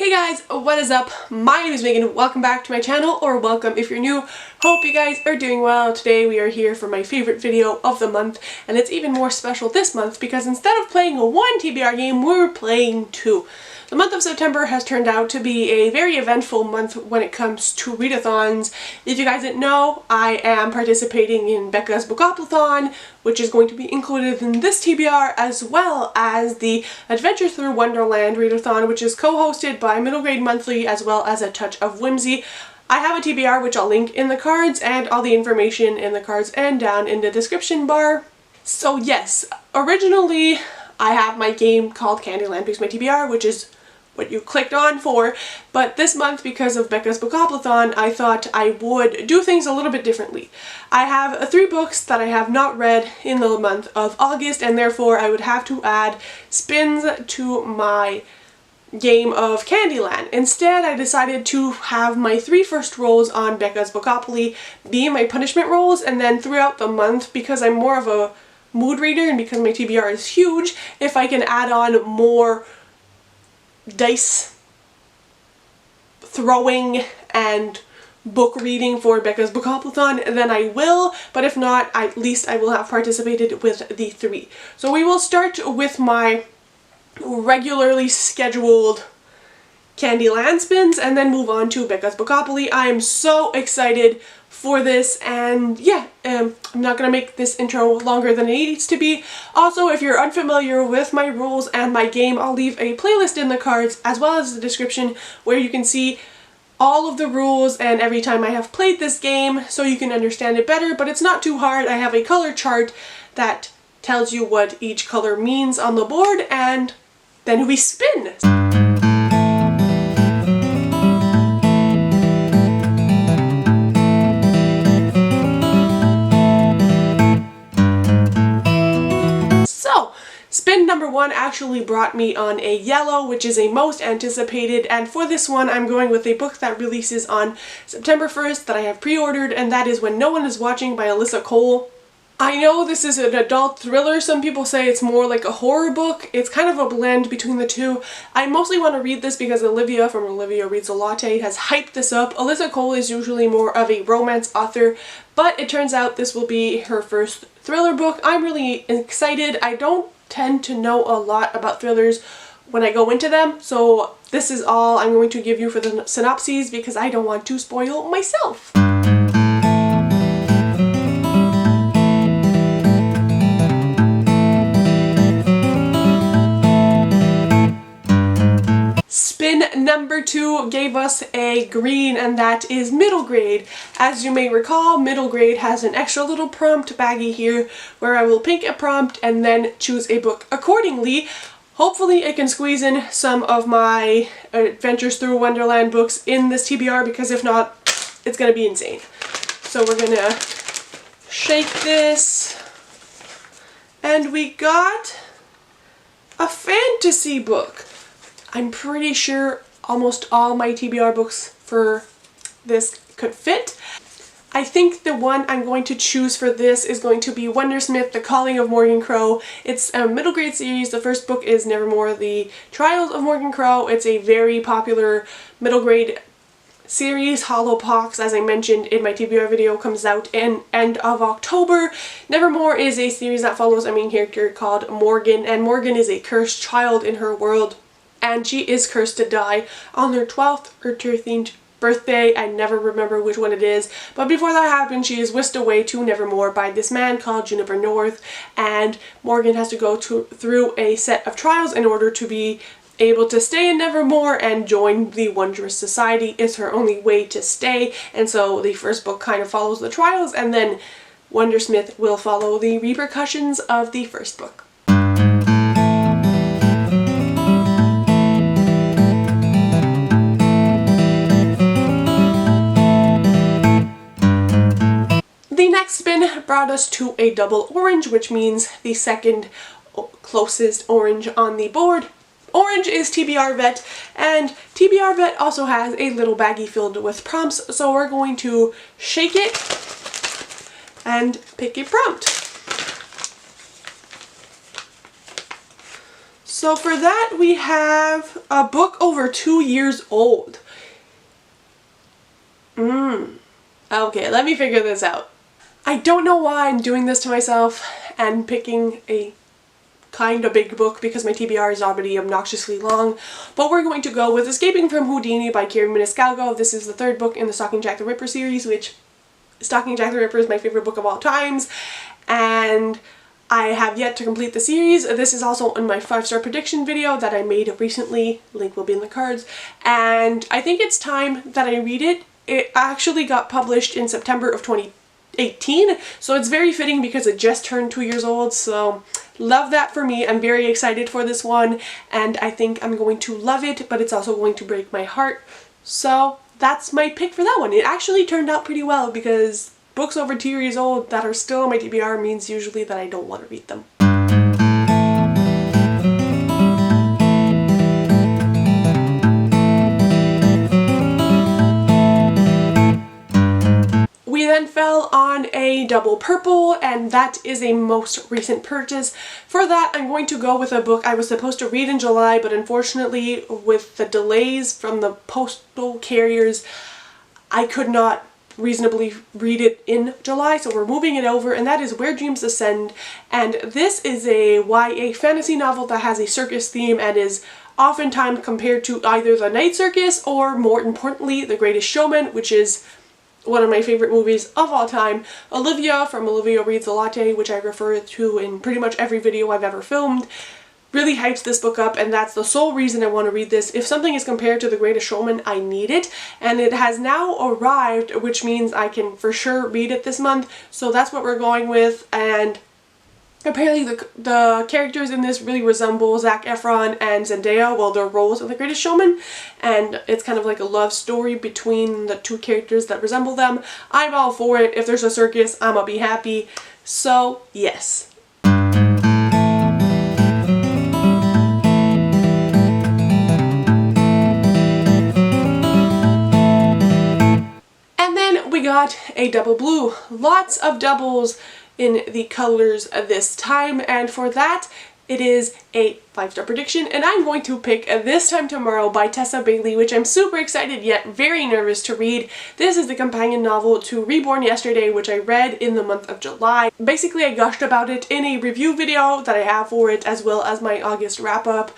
Hey guys, what is up? My name is Megan. Welcome back to my channel, or welcome if you're new. Hope you guys are doing well. Today we are here for my favorite video of the month, and it's even more special this month because instead of playing one TBR game, we're playing two. The month of September has turned out to be a very eventful month when it comes to readathons. If you guys didn't know, I am participating in Becca's Bookopoly, which is going to be included in this TBR, as well as the Adventure Through Wonderland readathon, which is co-hosted by Middle Grade Monthly as well as A Touch of Whimsy. I have a TBR which I'll link in the cards and all the information in the cards and down in the description bar. So yes, originally I have my game called Candyland Picks my TBR, which is what you clicked on for, but this month, because of Becca's Bookopoly, I thought I would do things a little bit differently. I have 3 books that I have not read in the month of August, and therefore I would have to add spins to my game of Candyland. Instead, I decided to have my 3 first rolls on Becca's Bookopoly be my punishment rolls, and then throughout the month, because I'm more of a mood reader and because my TBR is huge, if I can add on more dice throwing and book reading for Becca's Bookopoly, then I will, but if not, at least I will have participated with the 3. So we will start with my regularly scheduled Candyland spins and then move on to Becca's Bookopoly. I am so excited for this, and yeah, I'm not gonna make this intro longer than it needs to be. Also, if you're unfamiliar with my rules and my game, I'll leave a playlist in the cards as well as the description where you can see all of the rules and every time I have played this game so you can understand it better, but it's not too hard. I have a color chart that tells you what each color means on the board, and then we spin. Spin number 1 actually brought me on a yellow, which is a most anticipated, and for this one I'm going with a book that releases on September 1st that I have pre-ordered, and that is When No One Is Watching by Alyssa Cole. I know this is an adult thriller. Some people say it's more like a horror book. It's kind of a blend between the two. I mostly want to read this because Olivia from Oliviareadsalatte has hyped this up. Alyssa Cole is usually more of a romance author, but it turns out this will be her first thriller book. I'm really excited. I don't tend to know a lot about thrillers when I go into them, so this is all I'm going to give you for the synopses because I don't want to spoil myself. Spin number 2 gave us a green, and that is middle grade. As you may recall, middle grade has an extra little prompt baggie here where I will pick a prompt and then choose a book accordingly. Hopefully I can squeeze in some of my Adventures Through Wonderland books in this TBR, because if not, it's gonna be insane. So we're gonna shake this, and we got a fantasy book. I'm pretty sure almost all my TBR books for this could fit. I think the one I'm going to choose for this is going to be Wondersmith, The Calling of Morgan Crow. It's a middle grade series. The first book is Nevermore, The Trials of Morgan Crow. It's a very popular middle grade series. Hollowpox, as I mentioned in my TBR video, comes out in end of October. Nevermore is a series that follows a main character called Morgan, and Morgan is a cursed child in her world, and she is cursed to die on her 12th or 13th birthday. I never remember which one it is, but before that happens, she is whisked away to Nevermore by this man called Juniper North, and Morgan has to go through a set of trials in order to be able to stay in Nevermore and join the Wondrous Society. Is her only way to stay, and so the first book kind of follows the trials, and then Wondersmith will follow the repercussions of the first book. The next spin brought us to a double orange, which means the second closest orange on the board. Orange is TBR Vet, and TBR Vet also has a little baggie filled with prompts, so we're going to shake it and pick a prompt. So for that we have a book over 2 years old. Okay, let me figure this out. I don't know why I'm doing this to myself and picking a kind of big book because my TBR is already obnoxiously long, but we're going to go with Escaping from Houdini by Kiri Maniscalco. This is the third book in the Stalking Jack the Ripper series, which Stalking Jack the Ripper is my favorite book of all times, and I have yet to complete the series. This is also in my 5-star prediction video that I made recently. Link will be in the cards, and I think it's time that I read it. It actually got published in September of 2018, so it's very fitting because it just turned 2 years old, so love that for me. I'm very excited for this one, and I think I'm going to love it, but it's also going to break my heart, so that's my pick for that one. It actually turned out pretty well because books over 2 years old that are still on my TBR means usually that I don't want to read them. We then fell on a double purple, and that is a most recent purchase. For that, I'm going to go with a book I was supposed to read in July, but unfortunately with the delays from the postal carriers, I could not reasonably read it in July, so we're moving it over, and that is Where Dreams Ascend. And this is a YA fantasy novel that has a circus theme and is oftentimes compared to either The Night Circus or, more importantly, The Greatest Showman, which is one of my favorite movies of all time. Olivia from Oliviareadsalatte, which I refer to in pretty much every video I've ever filmed, really hypes this book up, and that's the sole reason I want to read this. If something is compared to The Greatest Showman, I need it, and it has now arrived, which means I can for sure read it this month, so that's what we're going with. And apparently the characters in this really resemble Zac Efron and Zendaya, well, their roles in The Greatest Showman, and it's kind of like a love story between the two characters that resemble them. I'm all for it. If there's a circus, I'ma be happy. So, yes. And then we got a double blue. Lots of doubles in the colors this time, and for that it is a 5-star prediction, and I'm going to pick This Time Tomorrow by Tessa Bailey, which I'm super excited yet very nervous to read. This is the companion novel to Reborn Yesterday, which I read in the month of July. Basically, I gushed about it in a review video that I have for it, as well as my August wrap-up.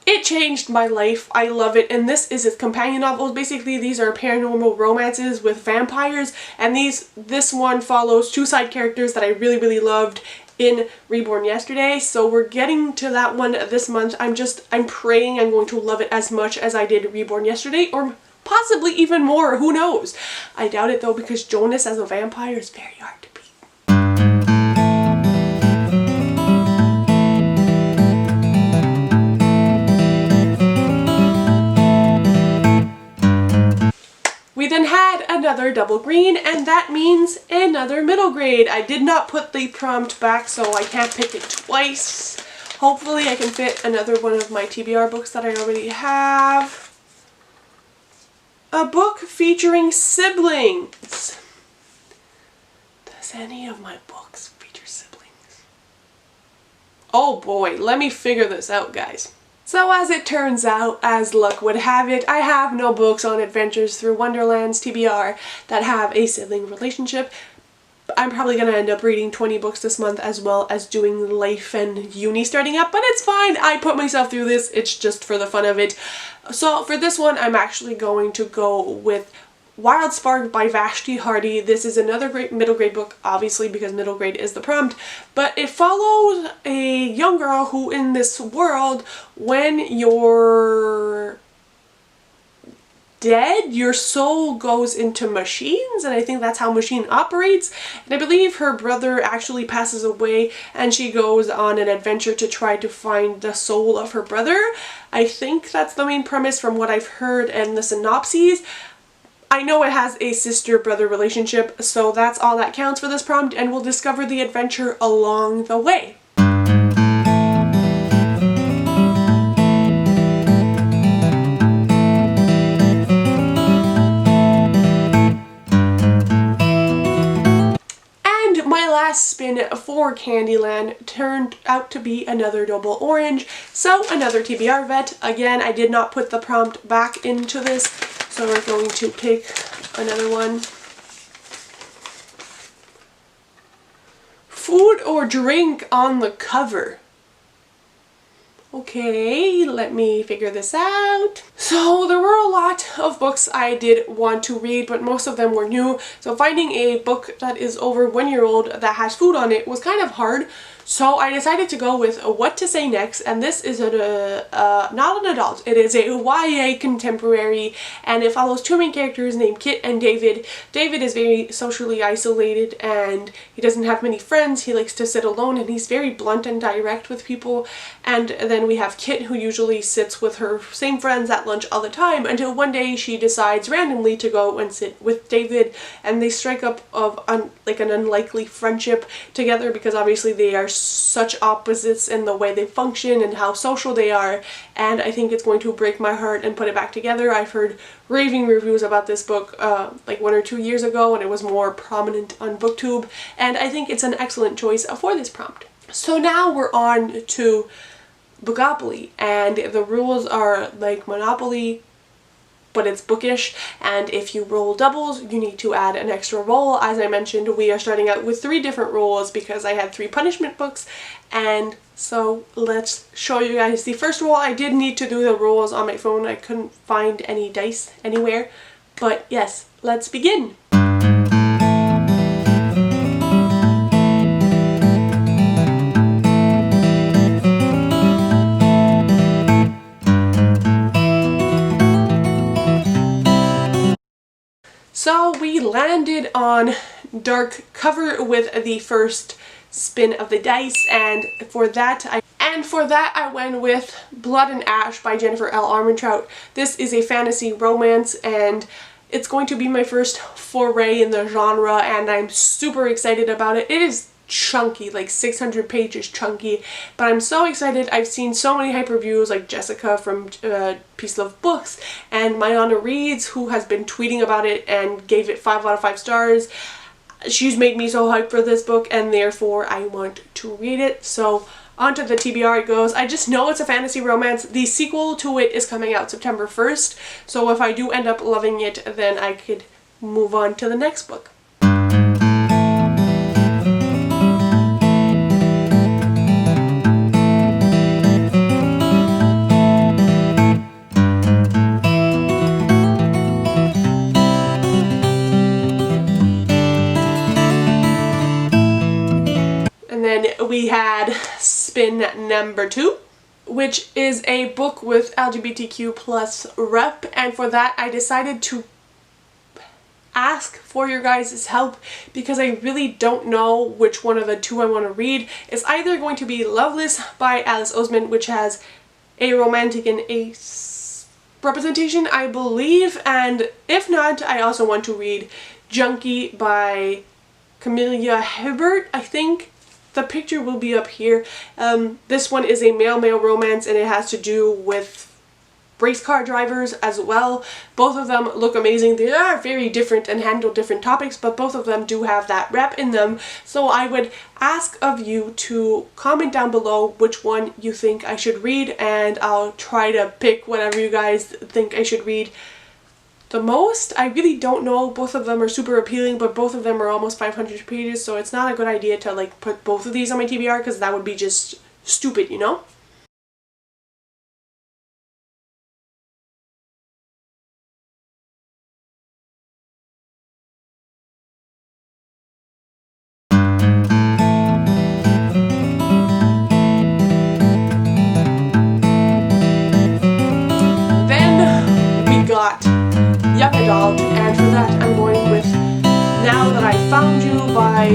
It changed my life. I love it, and this is its companion novels. Basically, these are paranormal romances with vampires, and this one follows two side characters that I really loved in Reborn Yesterday. So we're getting to that one this month. I'm praying I'm going to love it as much as I did Reborn Yesterday, or possibly even more. Who knows? I doubt it though, because Jonas as a vampire is very hard to beat. We then had another double green, and that means another middle grade. I did not put the prompt back, so I can't pick it twice. Hopefully I can fit another one of my TBR books that I already have. A book featuring siblings. Does any of my books feature siblings? Oh boy, let me figure this out, guys. So as it turns out, as luck would have it, I have no books on Adventures Through Wonderland's TBR that have a sibling relationship. I'm probably going to end up reading 20 books this month, as well as doing life and uni starting up, but it's fine. I put myself through this. It's just for the fun of it. So for this one, I'm actually going to go with Wild Spark by Vashti Hardy. This is another great middle grade book, obviously, because middle grade is the prompt, but it follows a young girl who, in this world, when you're dead, your soul goes into machines, and I think that's how machine operates. And I believe her brother actually passes away, and she goes on an adventure to try to find the soul of her brother. I think that's the main premise from what I've heard and the synopses. I know it has a sister-brother relationship, so that's all that counts for this prompt, and we'll discover the adventure along the way. And my last spin for Candyland turned out to be another double orange. So another TBR vet. Again, I did not put the prompt back into this, so we're going to pick another one. Food or drink on the cover. Okay, let me figure this out. So there were a lot of books I did want to read, but most of them were new. So finding a book that is over 1 year old that has food on it was kind of hard. So I decided to go with What to Say Next, and this is not an adult, it is a YA contemporary, and it follows two main characters named Kit and David. David is very socially isolated and he doesn't have many friends, he likes to sit alone, and he's very blunt and direct with people. And then we have Kit, who usually sits with her same friends at lunch all the time, until one day she decides randomly to go and sit with David, and they strike up like an unlikely friendship together, because obviously they are such opposites in the way they function and how social they are, and I think it's going to break my heart and put it back together. I've heard raving reviews about this book like 1 or 2 years ago when it was more prominent on BookTube, and I think it's an excellent choice for this prompt. So now we're on to Bookopoly, and the rules are like Monopoly, but it's bookish, and if you roll doubles you need to add an extra roll. As I mentioned, we are starting out with 3 different rolls because I had 3 punishment books, and so let's show you guys the first roll. I did need to do the rolls on my phone, I couldn't find any dice anywhere, but yes, let's begin. So we landed on dark cover with the first spin of the dice, and for that I went with Blood and Ash by Jennifer L. Armentrout. This is a fantasy romance, and it's going to be my first foray in the genre, and I'm super excited about it. It is chunky, like 600 pages chunky, but I'm so excited. I've seen so many hype reviews, like Jessica from Peace Love Books and Mayana Reads, who has been tweeting about it and gave it 5 out of 5 stars. She's made me so hyped for this book, and therefore I want to read it. So onto the TBR it goes. I just know it's a fantasy romance. The sequel to it is coming out September 1st, so if I do end up loving it, then I could move on to the next book. We had spin number 2, which is a book with LGBTQ plus rep, and for that I decided to ask for your guys' help because I really don't know which one of the 2 I want to read. It's either going to be Loveless by Alice Oseman, which has a romantic and ace representation, I believe, and if not, I also want to read Junkie by Camelia Hibbert, I think. The picture will be up here. This one is a male-male romance, and it has to do with race car drivers as well. Both of them look amazing. They are very different and handle different topics, but both of them do have that rep in them. So I would ask of you to comment down below which one you think I should read, and I'll try to pick whatever you guys think I should read the most. I really don't know. Both of them are super appealing, but both of them are almost 500 pages, so it's not a good idea to like put both of these on my TBR because that would be just stupid, you know? Then we got Young Adult, and for that I'm going with Now That I Found You by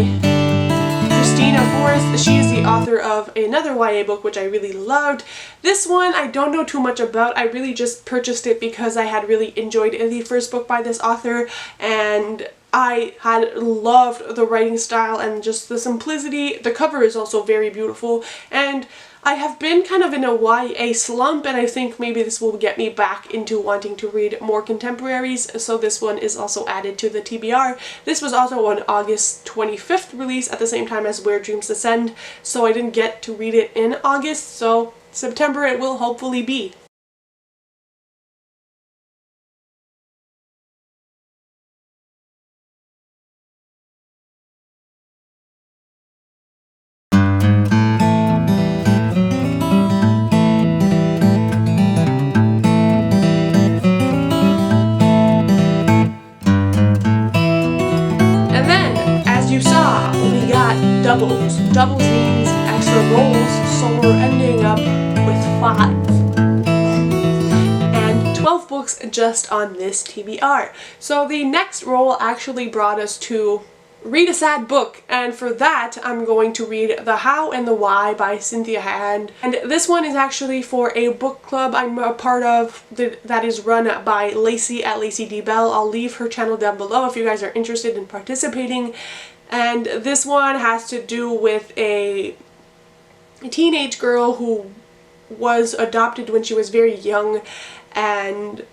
Christina Forrest. She is the author of another YA book which I really loved. This one I don't know too much about. I really just purchased it because I had really enjoyed the first book by this author, and I had loved the writing style and just the simplicity. The cover is also very beautiful, and I have been kind of in a YA slump, and I think maybe this will get me back into wanting to read more contemporaries, so this one is also added to the TBR. This was also an August 25th release at the same time as Where Dreams Descend, so I didn't get to read it in August, so September it will hopefully be. Doubles. Doubles means extra rolls, so we're ending up with 5. And 12 books just on this TBR. So the next roll actually brought us to Read a Sad Book, and for that I'm going to read The How and the Why by Cynthia Hand. And this one is actually for a book club I'm a part of that is run by Lacey at Lacey D Bell. I'll leave her channel down below if you guys are interested in participating. And this one has to do with a teenage girl who was adopted when she was very young, and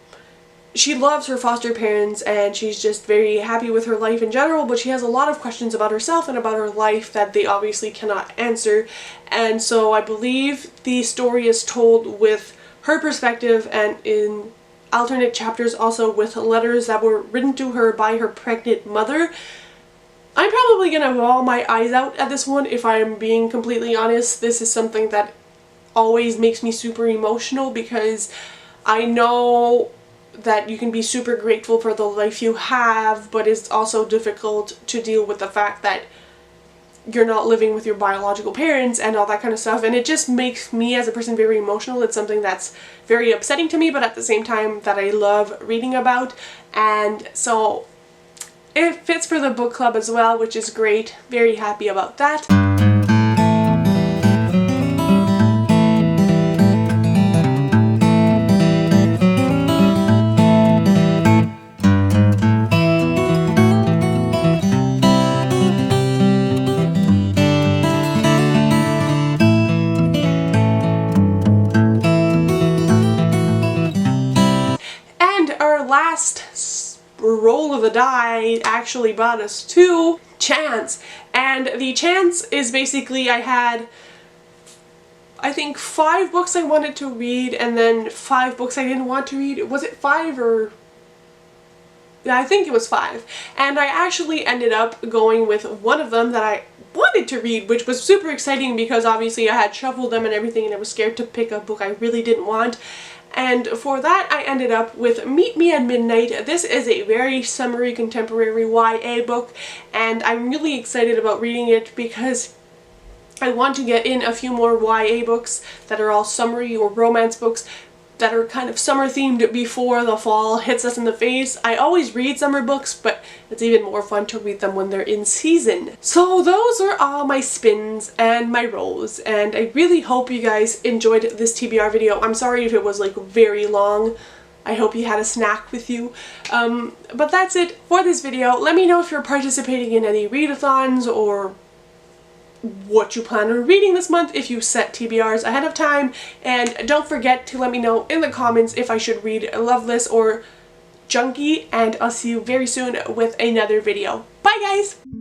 she loves her foster parents and she's just very happy with her life in general, but she has a lot of questions about herself and about her life that they obviously cannot answer. And so I believe the story is told with her perspective and in alternate chapters also with letters that were written to her by her pregnant mother. I'm probably gonna bawl my eyes out at this one if I'm being completely honest. This is something that always makes me super emotional because I know that you can be super grateful for the life you have, but it's also difficult to deal with the fact that you're not living with your biological parents and all that kind of stuff, and it just makes me as a person very emotional. It's something that's very upsetting to me, but at the same time that I love reading about, and so it fits for the book club as well, which is great. Very happy about that. And our last roll of the die actually brought us to Chance, and the Chance is basically I had I think 5 books I wanted to read and then 5 books I didn't want to read. Was it 5 or... yeah, I think it was 5. And I actually ended up going with one of them that I wanted to read, which was super exciting because obviously I had shuffled them and everything and I was scared to pick a book I really didn't want. And for that I ended up with Meet Me at Midnight. This is a very summery contemporary YA book, and I'm really excited about reading it because I want to get in a few more YA books that are all summery or romance books that are kind of summer themed before the fall hits us in the face. I always read summer books, but it's even more fun to read them when they're in season. So those are all my spins and my rolls, and I really hope you guys enjoyed this TBR video. I'm sorry if it was like very long. I hope you had a snack with you. But that's it for this video. Let me know if you're participating in any readathons or what you plan on reading this month if you set TBRs ahead of time, and don't forget to let me know in the comments if I should read Loveless or Junkie, and I'll see you very soon with another video. Bye guys!